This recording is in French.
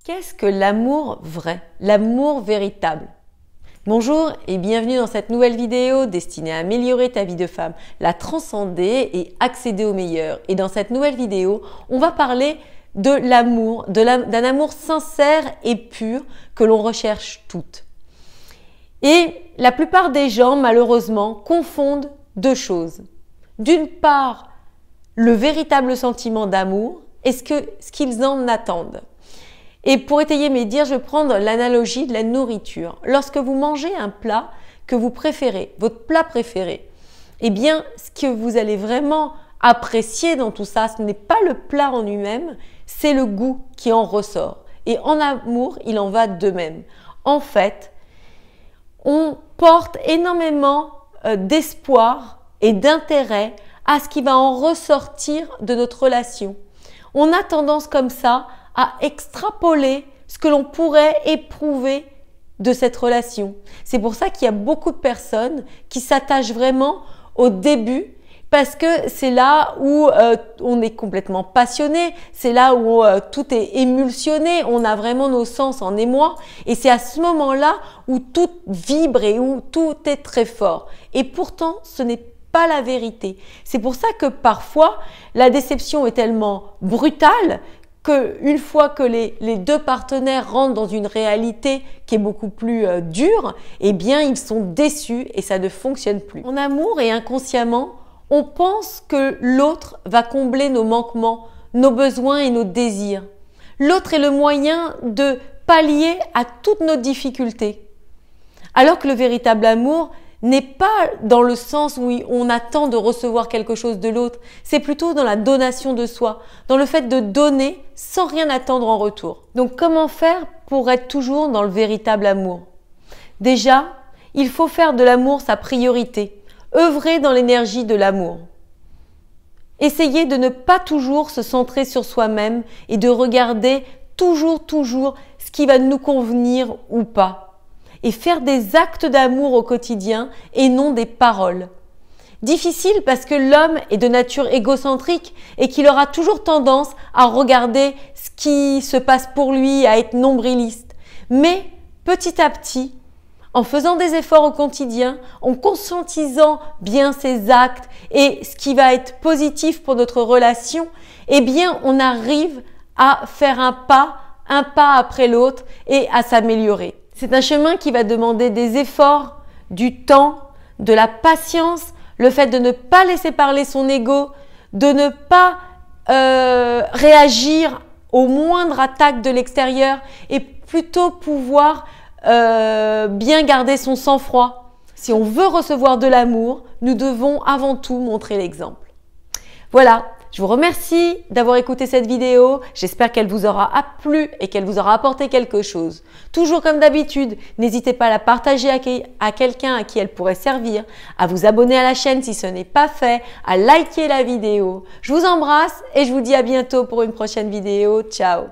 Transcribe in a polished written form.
Qu'est-ce que l'amour vrai, l'amour véritable? Bonjour et bienvenue dans cette nouvelle vidéo destinée à améliorer ta vie de femme, la transcender et accéder au meilleur. Et dans cette nouvelle vidéo, on va parler de l'amour, d'un amour sincère et pur que l'on recherche toutes. Et la plupart des gens, malheureusement, confondent deux choses. D'une part, le véritable sentiment d'amour et ce qu'ils en attendent. Et pour étayer mes dires, je vais prendre l'analogie de la nourriture. Lorsque vous mangez un plat que vous préférez, votre plat préféré, eh bien, ce que vous allez vraiment apprécier dans tout ça, ce n'est pas le plat en lui-même, c'est le goût qui en ressort. Et en amour, il en va de même. En fait, on porte énormément d'espoir et d'intérêt à ce qui va en ressortir de notre relation. On a tendance comme ça à extrapoler ce que l'on pourrait éprouver de cette relation. C'est pour ça qu'il y a beaucoup de personnes qui s'attachent vraiment au début parce que c'est là où on est complètement passionné, c'est là où tout est émulsionné, on a vraiment nos sens en émoi et c'est à ce moment-là où tout vibre et où tout est très fort. Et pourtant, ce n'est pas la vérité. C'est pour ça que parfois, la déception est tellement brutale qu'une fois que les deux partenaires rentrent dans une réalité qui est beaucoup plus dure, eh bien, ils sont déçus et ça ne fonctionne plus. En amour et inconsciemment, on pense que l'autre va combler nos manquements, nos besoins et nos désirs. L'autre est le moyen de pallier à toutes nos difficultés. Alors que le véritable amour n'est pas dans le sens où on attend de recevoir quelque chose de l'autre, c'est plutôt dans la donation de soi, dans le fait de donner sans rien attendre en retour. Donc comment faire pour être toujours dans le véritable amour? Déjà, il faut faire de l'amour sa priorité, œuvrer dans l'énergie de l'amour. Essayez de ne pas toujours se centrer sur soi-même et de regarder toujours ce qui va nous convenir ou pas. Et faire des actes d'amour au quotidien et non des paroles. Difficile parce que l'homme est de nature égocentrique et qu'il aura toujours tendance à regarder ce qui se passe pour lui, à être nombriliste. Mais petit à petit, en faisant des efforts au quotidien, en conscientisant bien ses actes et ce qui va être positif pour notre relation, eh bien on arrive à faire un pas après l'autre et à s'améliorer. C'est un chemin qui va demander des efforts, du temps, de la patience, le fait de ne pas laisser parler son ego, de ne pas réagir aux moindres attaques de l'extérieur et plutôt pouvoir bien garder son sang-froid. Si on veut recevoir de l'amour, nous devons avant tout montrer l'exemple. Voilà. Je vous remercie d'avoir écouté cette vidéo. J'espère qu'elle vous aura plu et qu'elle vous aura apporté quelque chose. Toujours comme d'habitude, n'hésitez pas à la partager à quelqu'un à qui elle pourrait servir, à vous abonner à la chaîne si ce n'est pas fait, à liker la vidéo. Je vous embrasse et je vous dis à bientôt pour une prochaine vidéo. Ciao!